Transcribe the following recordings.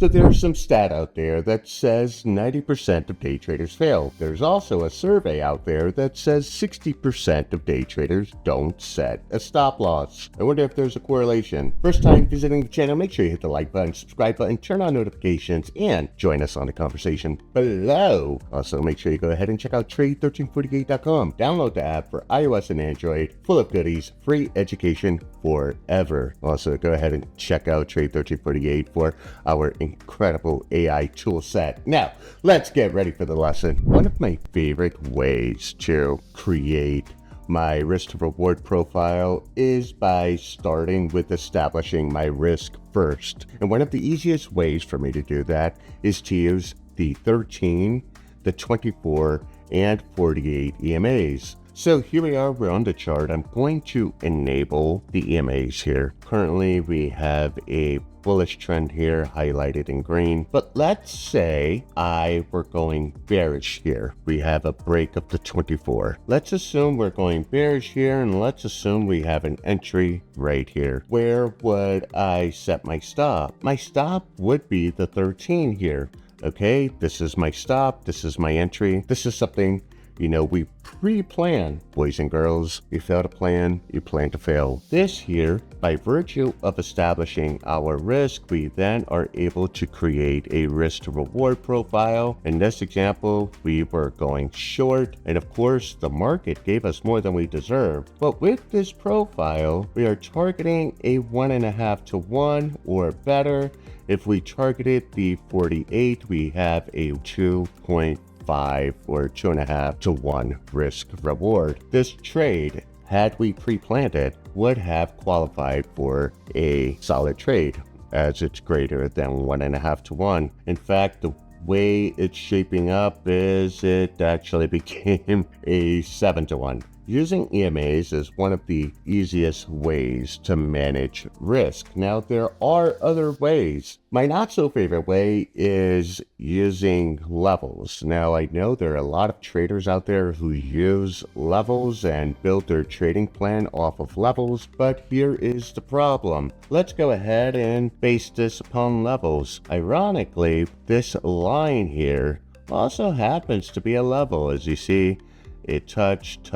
So there's some stat out there that says 90% of day traders fail. There's also a survey out there that says 60% of day traders don't set a stop loss. I wonder if there's a correlation. First time visiting the channel, make sure you hit the like button, subscribe button, turn on notifications, and join us on the conversation below. Also, make sure you go ahead and check out Trade1348.com. Download the app for iOS and Android, full of goodies, free education forever. Also, go ahead and check out Trade1348 for our incredible AI tool set. Now, let's get ready for the lesson. One of my favorite ways to create my risk to reward profile is by starting with establishing my risk first. And one of the easiest ways for me to do that is to use the 13, the 24, and 48 EMAs. So here we are, we're on the chart. I'm going to enable the EMAs here. Currently, we have a bullish trend here highlighted in green, but let's say I were going bearish here. We have a break of the 24. Let's assume we're going bearish here, and let's assume we have an entry right here. Where would I set my stop? My stop would be the 13 here. Okay, this is my stop, this is my entry. This is something, you know, we pre-plan, boys and girls. You fail to plan, you plan to fail. This here, by virtue of establishing our risk, we then are able to create a risk to reward profile. In this example, we were going short, and of course, the market gave us more than we deserved. But with this profile, we are targeting a 1.5 to 1 or better. If we targeted the 48, we have a 2.5 or 2.5 to 1 risk reward. This trade, had we pre-planned it, would have qualified for a solid trade as it's greater than 1.5 to 1. In fact, the way it's shaping up is it actually became a 7 to 1. Using EMAs is one of the easiest ways to manage risk. Now, there are other ways. My not so favorite way is using levels. Now, I know there are a lot of traders out there who use levels and build their trading plan off of levels, but here is the problem. Let's go ahead and base this upon levels. Ironically, this line here also happens to be a level. As you see, it touched,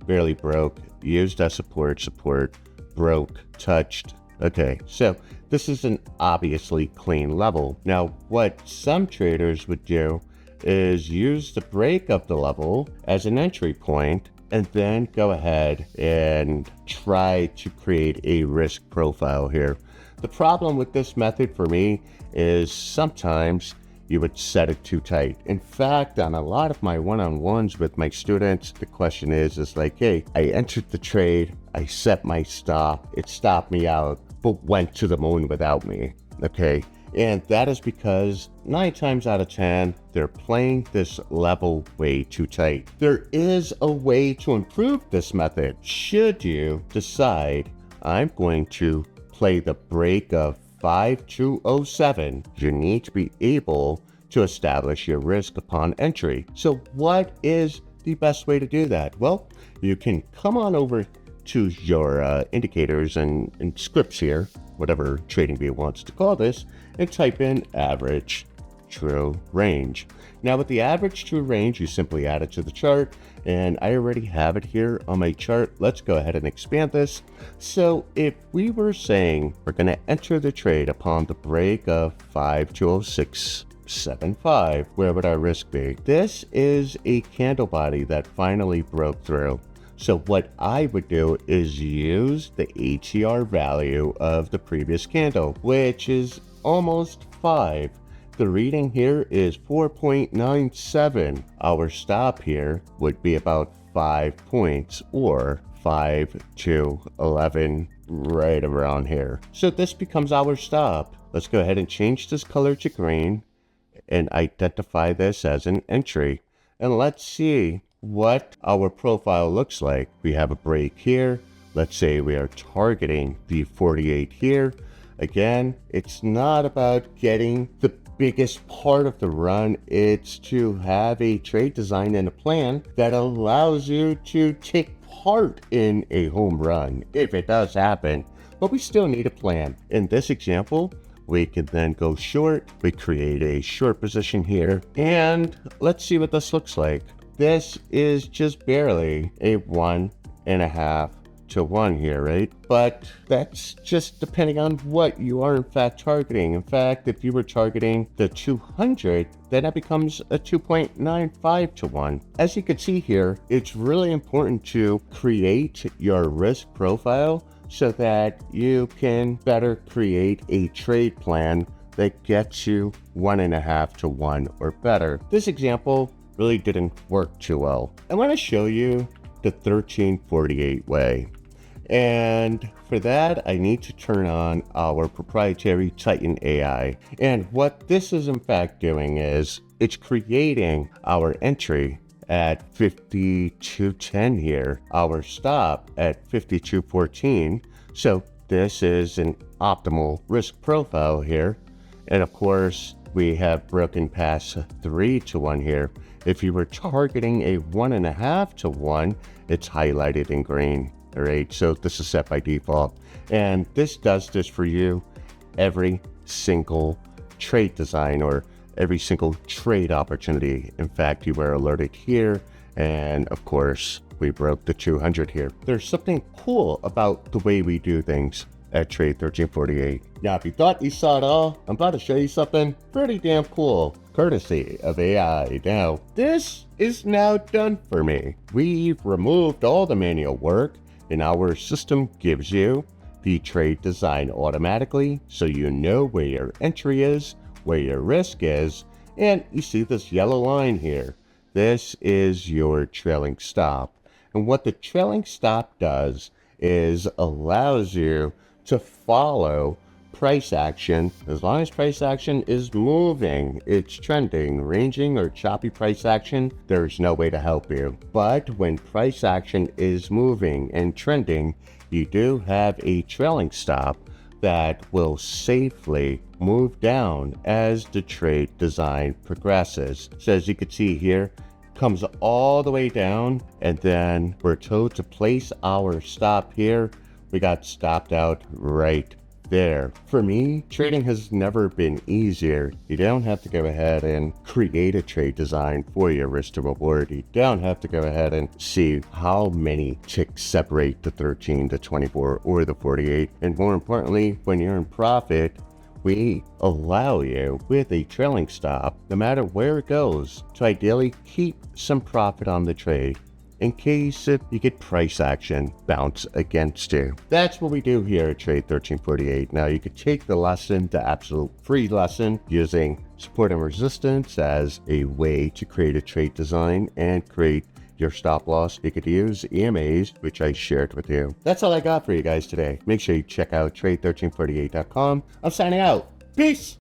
barely broke, used as support, broke, touched. Okay, so this is an obviously clean level. Now, what some traders would do is use the break of the level as an entry point and then go ahead and try to create a risk profile here. The problem with this method for me is sometimes you would set it too tight. In fact, on a lot of my one-on-ones with my students, the question is like, hey, I entered the trade, I set my stop, it stopped me out, but went to the moon without me, okay? And that is because 9 times out of 10, they're playing this level way too tight. There is a way to improve this method. Should you decide I'm going to play the break of 5207, you need to be able to establish your risk upon entry. So what is the best way to do that? Well, you can come on over to your indicators and scripts here, whatever TradingView wants to call this, and type in average true range. Now with the average true range, you simply add it to the chart, and I already have it here on my chart. Let's go ahead and expand this. So if we were saying we're going to enter the trade upon the break of 5206.75, where would our risk be? This is a candle body that finally broke through. So what I would do is use the ATR value of the previous candle, which is almost 5. The reading here is 4.97. Our stop here would be about 5 points, or 5 to 11, right around here. So this becomes our stop. Let's go ahead and change this color to green and identify this as an entry. And let's see what our profile looks like. We have a break here. Let's say we are targeting the 48 here. Again, it's not about getting the biggest part of the run. It's to have a trade design and a plan that allows you to take part in a home run if it does happen. But we still need a plan. In this example, We can then go short. We create a short position here, and let's see what this looks like. This is just barely a 1.5 to 1 here, right? But that's just depending on what you are in fact targeting. In fact, if you were targeting the 200, then that becomes a 2.95 to 1. As you can see here, it's really important to create your risk profile so that you can better create a trade plan that gets you 1.5 to 1 or better. This example really didn't work too well. I want to show you the 1348 way. And for that, I need to turn on our proprietary Titan AI. And what this is in fact doing is it's creating our entry at 5210 here, our stop at 5214. So this is an optimal risk profile here. And of course, we have broken past 3 to 1 here. If you were targeting a 1.5 to 1, it's highlighted in green. All right, so this is set by default. And this does this for you every single trade design or every single trade opportunity. In fact, you were alerted here. And of course, we broke the 200 here. There's something cool about the way we do things at Trade 1348. Now, if you thought you saw it all, I'm about to show you something pretty damn cool, courtesy of AI. Now, this is now done for me. We've removed all the manual work, and our system gives you the trade design automatically, so you know where your entry is, where your risk is, and you see this yellow line here. This is your trailing stop. And what the trailing stop does is allows you to follow price action. As long as price action is moving, it's trending, ranging, or choppy price action, there's no way to help you. But when price action is moving and trending, you do have a trailing stop that will safely move down as the trade design progresses. So as you can see here, comes all the way down, and then we're told to place our stop here. We got stopped out right there. For me, trading has never been easier. You don't have to go ahead and create a trade design for your risk to reward. You don't have to go ahead and see how many ticks separate the 13, the 24, or the 48. And more importantly, when you're in profit, we allow you with a trailing stop, no matter where it goes, to ideally keep some profit on the trade in case you get price action bounce against you. That's what we do here at Trade 1348. Now you could take the lesson, the absolute free lesson, using support and resistance as a way to create a trade design and create your stop loss. You could use EMAs, which I shared with you. That's all I got for you guys today. Make sure you check out trade1348.com. I'm signing out. Peace.